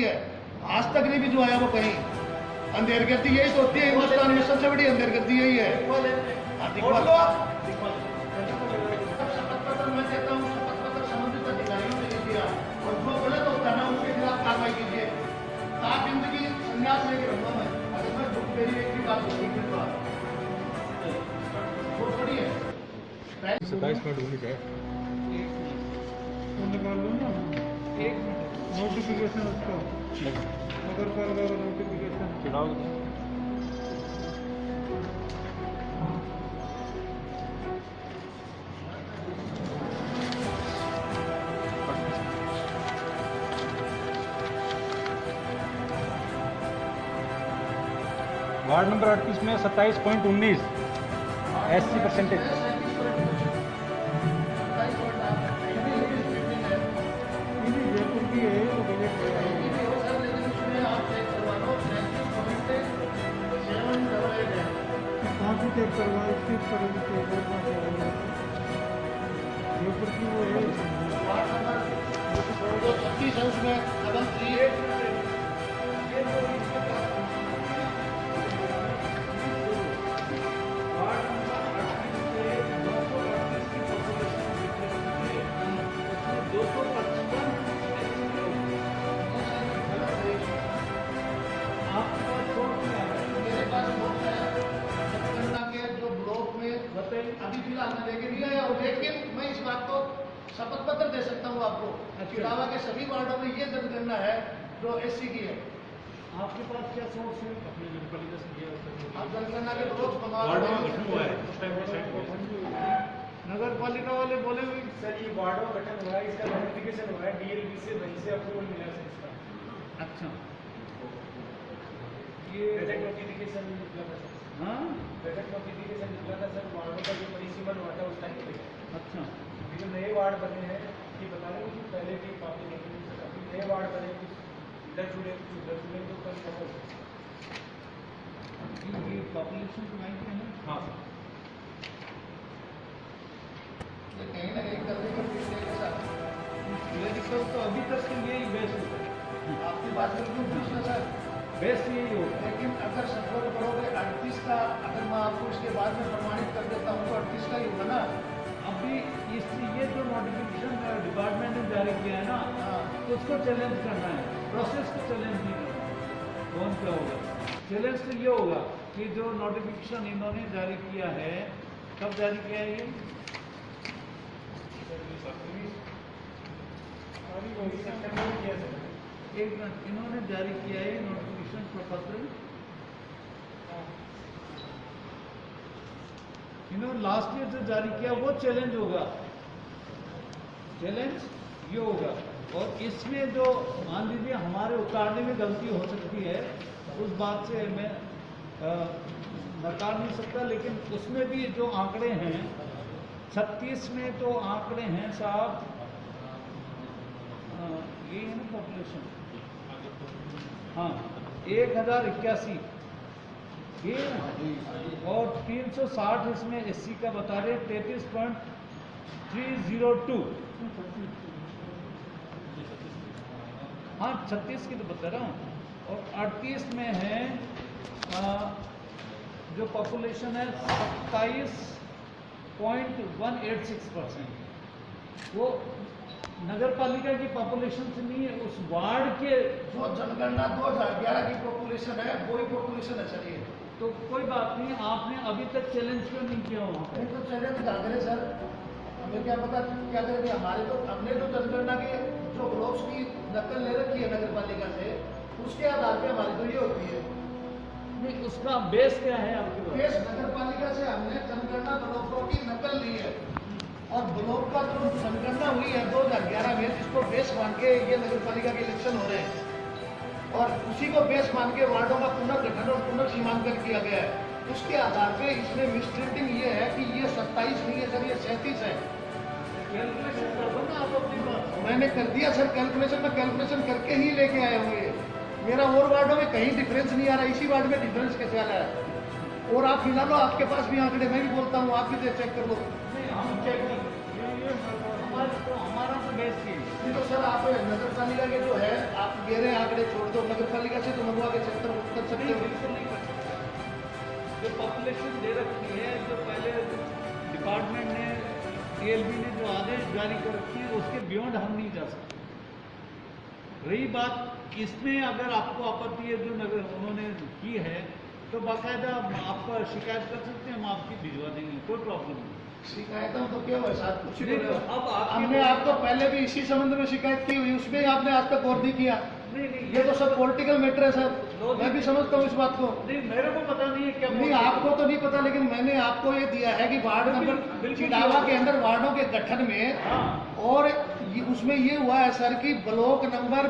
हुई है, आज तक नहीं भी जो आया वो कहीं। अंधेरगर्दी यही तो होती है हिंदुस्तान में, सबसे बड़ी अंधेरगर्दी यही है। शपथ पत्र मैं देता हूँ, शपथ पत्र संबंधित अधिकारियों ने दे दिया, और जो गलत होता है ना उसके खिलाफ कार्रवाई कीजिए। आप जिंदगी संन्यास लेके रहूंगा मैं, अगर मैं दुख मेरी एक भी बात होगी फिर तो वो थोड़ी है। 27 मिनट होनी चाहिए। एक नोटिफिकेशन उसका नगर पालिका का नोटिफिकेशन चुनाव वार्ड नंबर 38 में 27.19 SC परसेंटेज। जयपुर की है वो बजट कहाँ से चेक करवा इसकी जयपुर की वो है 36 है उसमें कदम 3 अभी फिलहाल मैं लेके नहीं आया हूँ, लेकिन मैं इस बात को शपथ पत्र दे सकता हूँ आपको। चुनावा के सभी वार्डों में ये जनगणना है जो SC की है। आपके पास क्या सोर्स है? अपने जनपालिका से किया आप जनगणना के रोज नगर पालिका वाले बोले हुए सर ये वार्डों का गठन हुआ है, इसका नोटिफिकेशन हुआ है DLB से, वहीं से अप्रूवल मिला है इसका। अच्छा ये बजट नोटिफिकेशन निकला था सर। हाँ बजट नोटिफिकेशन निकला था सर, वार्डों का जो परिसीमन हुआ था उस टाइम पे। अच्छा ये जो नए वार्ड बने हैं ये बता रहे हैं कि पहले की पॉपुलेशन अभी नए वार्ड बने कुछ इधर जुड़े कुछ उधर जुड़े तो कल कैसे ये पॉपुलेशन तो नहीं है। हाँ सर कहीं ना कहीं करने का पीछे के साथ मेडिकल तो अभी तक के लिए ही बेस्ट होता है। आपकी बात बिल्कुल पूछना सर, बेस्ट यही होता है। लेकिन अगर सपोर्ट करोगे 38 का, अगर मैं आपको इसके बाद में प्रमाणित कर देता हूँ तो 38 का ही होगा ना। अभी इस ये जो नोटिफिकेशन डिपार्टमेंट ने जारी किया है ना, तो उसको चैलेंज करना है, प्रोसेस को चैलेंज नहीं करना। कौन क्या होगा चैलेंज तो ये होगा कि जो नोटिफिकेशन इन्होंने जारी किया है, कब जारी किया है ये? एक मिनट, इन्होंने जारी किया है नोटिफिकेशन प्रपत्र, इन्होंने लास्ट ईयर जो जारी किया वो चैलेंज होगा, चैलेंज ये होगा। और इसमें जो मान लीजिए हमारे उतारने में गलती हो सकती है, उस बात से मैं नकार नहीं सकता, लेकिन उसमें भी जो आंकड़े हैं 36 में तो आंकड़े हैं साहब, ये है ना पॉपुलेशन, हाँ 1081 ये, और 360 इसमें SC का बता रहे 33.302। हाँ 36 की तो बता रहा हूँ। और 38 में है जो पॉपुलेशन है 27.186%। वो नगर पालिका की पॉपुलेशन से नहीं है, उस वार्ड के जो जनगणना 2011 की पॉपुलेशन है वही पॉपुलेशन है सर ये। तो कोई बात नहीं, आपने अभी तक चैलेंज क्यों नहीं किया वहाँ पे? तो चैलेंज क्या करें सर, हमें क्या पता क्या करेंगे। हमारे तो हमने तो जनगणना के जो ब्लॉक्स की नकल ले रखी है नगर पालिका से, उसके आधार पे हमारी तो ये होती है। नहीं उसका बेस क्या है आपके पास? बेस नगर पालिका से हमने जनगणना ब्लॉकों की नकल ली है, और ब्लॉक का जो जनगणना हुई है 2011 में, जिसको बेस मान के ये नगर पालिका के इलेक्शन हो रहे हैं, और उसी को बेस मान के वार्डों का पुनर्गठन और पुनर्सीमांकन किया गया है। उसके आधार पे इसमें मिसट्रीटिंग ये है कि ये 27 नहीं है सर, ये 37 है। कैलकुलेशन कर दो ना आप अपनी बात। मैंने कर दिया सर कैलकुलेशन, में कैलकुलेशन करके ही लेके आए हुए। मेरा और वार्डों में कहीं डिफरेंस नहीं आ रहा, इसी वार्ड में डिफरेंस कैसे आ रहा है। और आप फिलहाल आपके पास भी आंकड़े, मैं भी बोलता हूँ, आप भी चेक कर लो। हम चेक कर हमारा तो बेस की नहीं तो सर आप नगर पालिका के जो है आप गहरे आंकड़े छोड़ दो, नगर पालिका से तो मंगवा के क्षेत्र मुक्त कर सकते हो। बिल्कुल नहीं कर सकते। जो पॉपुलेशन दे रखी है, जो पहले डिपार्टमेंट ने DLB ने जो आदेश जारी कर रखी है, उसके बियॉन्ड हम नहीं जा सकते। रही बात इसमें अगर आपको आपत्ति है जो नगर उन्होंने की है, तो बाकायदा आपका शिकायत कर सकते हैं, हम आपकी भिजवा देंगे, कोई प्रॉब्लम नहीं। शिकायतों तो क्या हुआ साहब, कुछ नहीं, नहीं तो हुआ। अब आपके हमने आपको पहले भी इसी संबंध में शिकायत की हुई, उसमें आपने आज तक गौर नहीं किया। नहीं ये तो सब पॉलिटिकल मैटर है सर, लो जी। मैं भी समझता हूँ इस बात को। नहीं, मेरे को पता नहीं है क्या नहीं बोल रहे हैं। आपको तो नहीं पता, लेकिन मैंने आपको ये दिया है कि वार्ड नंबर बिल्कुल। चिड़ावा के अंदर वार्डों के गठन में, हाँ, और उसमें ये हुआ है सर कि ब्लॉक नंबर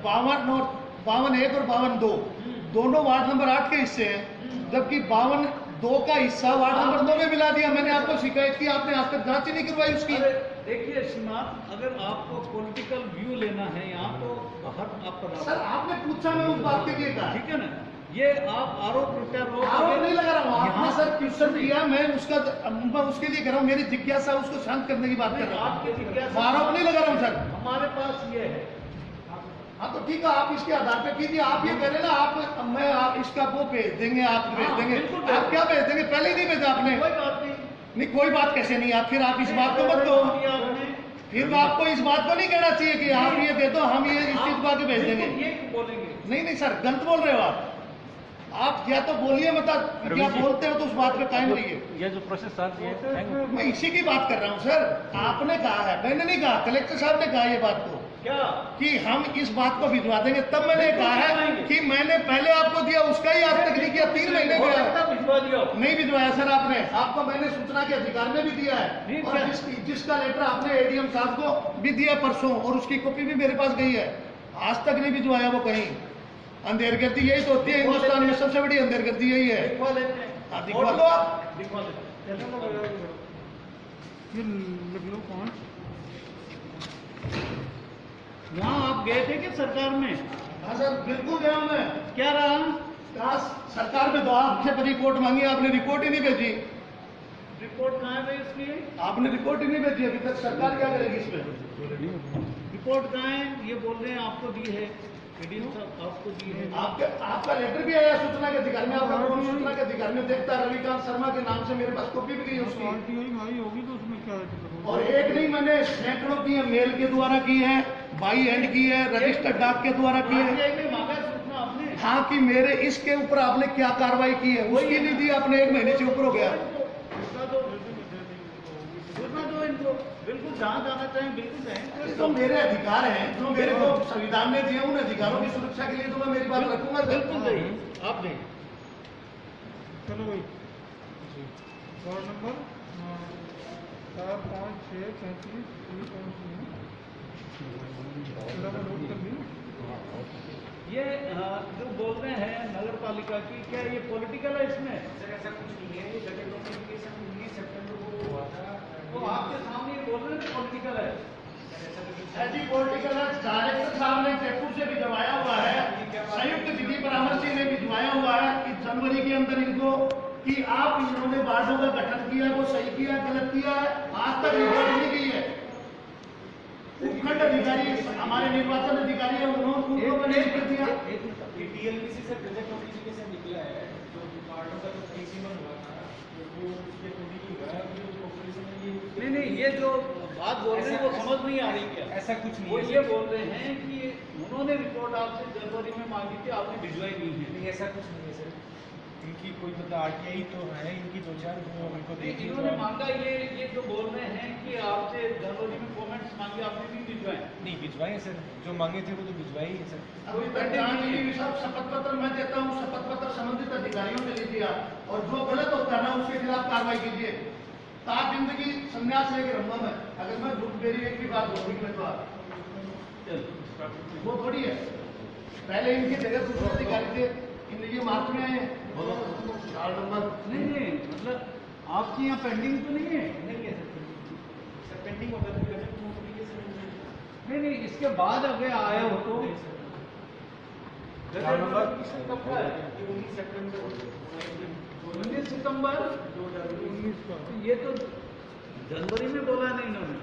52 और 52(1) और 52(2) दोनों वार्ड नंबर 8 के हिस्से हैं, जबकि 52(2) का हिस्सा वार्ड नंबर 2 में मिला दिया। मैंने आपको शिकायत की, आपने आज तक जांच ही नहीं करवाई उसकी। अरे देखिए श्रीमान, अगर आपको पॉलिटिकल व्यू लेना है यहाँ तो बाहर आप सर पता, आपने पूछा, मैं उस बात के लिए कहा। ठीक है ना, ये आप आरोप प्रत्यारोप आरोप नहीं लगा रहा हूँ, आपने यहाँ- सर क्वेश्चन किया, मैं उसके लिए कर रहा हूँ, मेरी जिज्ञासा उसको शांत करने की बात कर रहा हूँ। आपके जिज्ञासा आरोप नहीं लगा रहा हूँ सर। हमारे पास ये है। हाँ तो ठीक है, आप इसके आधार पे कीजिए। आप ये कह रहे ना आप इसका वो भेज देंगे, आप भेज हाँ, देंगे, बिल्कुल भेज आप क्या भेज देंगे? पहले ही नहीं भेजा आपने। कोई बात नहीं। नहीं कोई बात कैसे नहीं, आप फिर आप इस बात को मत कहो। किया आपने, फिर तो आपको इस बात को नहीं कहना चाहिए कि आप ये दे दो, हम ये इस चीज को भेज देंगे। बिल्कुल ये बोलेंगे। नहीं नहीं सर, गलत बोल रहे हो आप या तो बोलिए, मतलब क्या बोलते हो तो उस बात पे कायम रहिए। ये जो प्रोसेस सर ये थैंक यू। मैं इसी की बात कर रहा हूँ सर, आपने कहा है, मैंने नहीं कहा, कलेक्टर साहब ने कहा ये बात को क्या कि हम इस बात को भिजवा देंगे। तब मैंने कहा है कि मैंने पहले आपको दिया, उसका ही आज तक नहीं किया, 3 महीने हो गया। सकता है भिजवा दिया हो। नहीं भिजवाया सर आपने, आपको मैंने सूचना के अधिकार में भी दिया नहीं, है, और क्या? जिसका लेटर आपने ADM साहब को भी दिया परसों, और उसकी कॉपी भी मेरे पास गई है। आज तक नहीं भिजवाया वो कहीं। अंधेरगर्दी यही तो होती है हिंदुस्तान में, सबसे बड़ी अंधेरगर्दी यही है। दिखवा लेते हैं। हाँ, दिखवा लो आप। दिखवा लेते हैं। वहाँ आप गए थे क्या सरकार में? हाँ सर बिल्कुल गया हूँ मैं। क्या रहा? कहा सरकार में तो आपसे रिपोर्ट मांगी, आपने रिपोर्ट ही नहीं भेजी। रिपोर्ट कहाँ है इसकी? आपने रिपोर्ट ही नहीं भेजी अभी तक। सरकार क्या करेगी इस पे? रिपोर्ट कहाँ है? ये बोल रहे हैं आपको दी है, ADM साहब आपको दी है। आपका लेटर भी आया सूचना के अधिकार में, आपका कौन सूचना के अधिकार में देखता है? रविकांत शर्मा के नाम से मेरे पास कॉपी भी गई है उसकी। होगी तो उसमें क्या और एक नहीं, मैंने सैकड़ों की है, मेल के द्वारा की है, बाई हैंड की है, रजिस्टर्ड डाक के द्वारा की है। RTI में मांगा सूचना आपने? हाँ कि मेरे इसके ऊपर आपने क्या कार्रवाई की है, उसकी नहीं दी आपने। 1 महीने से ऊपर हो गया। सूचना दो इनको, बिल्कुल जहाँ जाना चाहें बिल्कुल ये जाएं। तो मेरे अधिकार हैं जो मेरे को संविधान ने दिए, उन अधिकारों की सुरक्षा के लिए तो मैं मेरी बात रखूंगा। बिल्कुल नहीं, आप नहीं। चलो भाई, वार्ड नंबर 4, 5, 6, 35, ये कौन सी है? थोड़ा नोट कर लिया। ये जो बोल रहे हैं नगर पालिका की, क्या ये पॉलिटिकल है इसमें? सर ऐसा कुछ नहीं है, ये बजट नोटिफिकेशन 19 सितंबर को हुआ था। तो आपके सामने ये बोल रहे हैं पॉलिटिकल है। सर ऐसा कुछ ऐसी पॉलिटिकल डायरेक्टर साहब ने जयपुर से भिजवाया हुआ है, संयुक्त विधि परामर्शी ने भिजवाया हुआ है कि जनवरी के अंदर इनको कि आप इन्होंने वार्डों का गठन किया, वो सही किया गलत किया है, आज तक रिपोर्ट नहीं की है। उपखंड अधिकारी हमारे निर्वाचन अधिकारी है, उनको मैंने लिख दिया। ये DLBC से बजट नोटिफिकेशन निकला है, जो वार्डों का जो मैक्सिमम हुआ था, तो वो उसके अकॉर्डिंग ही हुआ है। जो पॉपुलेशन है ये नहीं, ये जो बात बोल रहे हैं वो समझ नहीं आ रही क्या? ऐसा कुछ नहीं वो है। ये बोल रहे हैं कि उन्होंने रिपोर्ट आपसे जनवरी में मांगी थी, आपने भिजवाई नहीं है। नहीं ऐसा कुछ नहीं है सर, इनकी कोई मतलब RTI तो है इनकी 2-4 जो उनको नहीं, देखी इन्होंने मांगा ये जो बोल रहे हैं कि आपसे जनवरी में कमेंट्स मांगे, आपने नहीं भिजवाए। नहीं भिजवाए सर, जो मांगे थे वो तो भिजवाए ही है सर। अभी तक जांच नहीं हुई। सब शपथ पत्र मैं देता हूँ, शपथ पत्र संबंधित अधिकारियों से लीजिए आप, और जो गलत होता है ना उसके खिलाफ कार्रवाई कीजिए। ताज जिंदगी संन्यास लेके रहूंगा मैं, अगर मैं झूठ मेरी एक भी बात होगी मैं तो वो थोड़ी है। पहले इनकी जगह दूसरे अधिकारी थे, ये मार्च में आए हैं। 4 नंबर नहीं, मतलब आपकी यहाँ पेंडिंग तो नहीं है? नहीं है सर पेंडिंग होगा तो बजट नोटिफिकेशन नहीं, इसके बाद अगर आया हो तो चार नंबर कब का है? ये 19 सितंबर 19 सितंबर 2019 का। ये तो जनवरी में बोला नहीं इन्होंने।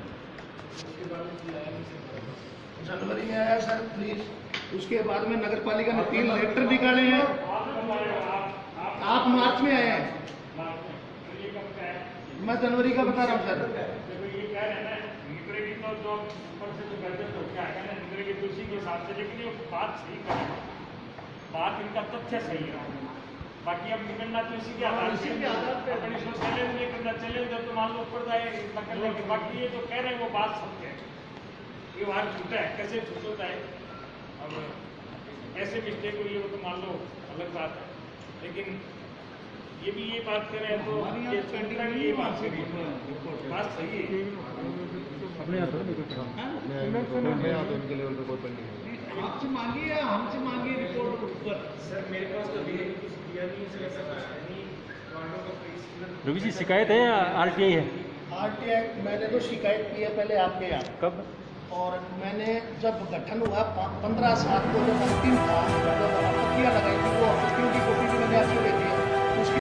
उसके बाद में फिर आया नहीं सर। जनवरी में आया सर प्लीज। उसके बाद में नगर पालिका ने 3 लेटर निकाले हैं। आप मार्च में आए हैं, मैं जनवरी का बता रहा हूँ सर। ये कह रहे हैं ना निकलेगी तो जो ऊपर से जो गजट हो क्या है ना निकलेगी तो उसी के हिसाब से, लेकिन ये बात सही करें, बात इनका तथ्य सही है। बाकी अब निकलना तो इसी के आधार इसी के आधार पे अपनी इसको चैलेंज नहीं करना, चैलेंज तो मान लो ऊपर जाए नकल लेके। बाकी ये जो कह रहे हैं वो बात सत्य है, ये बात झूठा है, कैसे झूठ होता है। अब ऐसे मिस्टेक हुई है वो तो मान लो अलग बात है, लेकिन ये भी ये बात कर रहे हैं तो ये संगठन की ये बात करी है, बात सही है। अपने यहाँ थोड़ा देखो। आपसे मांगिए या हमसे मांगिए रिपोर्ट ऊपर। सर मेरे पास तो अभी कुछ दिया नहीं है सर, ऐसा कुछ है नहीं। वार्डों का कोई रवि जी शिकायत है या आरटीआई है? आरटीआई मैंने तो शिकायत की है पहले आपके यहाँ, कब? और मैंने जब गठन हुआ 15/7 को जब अंतिम था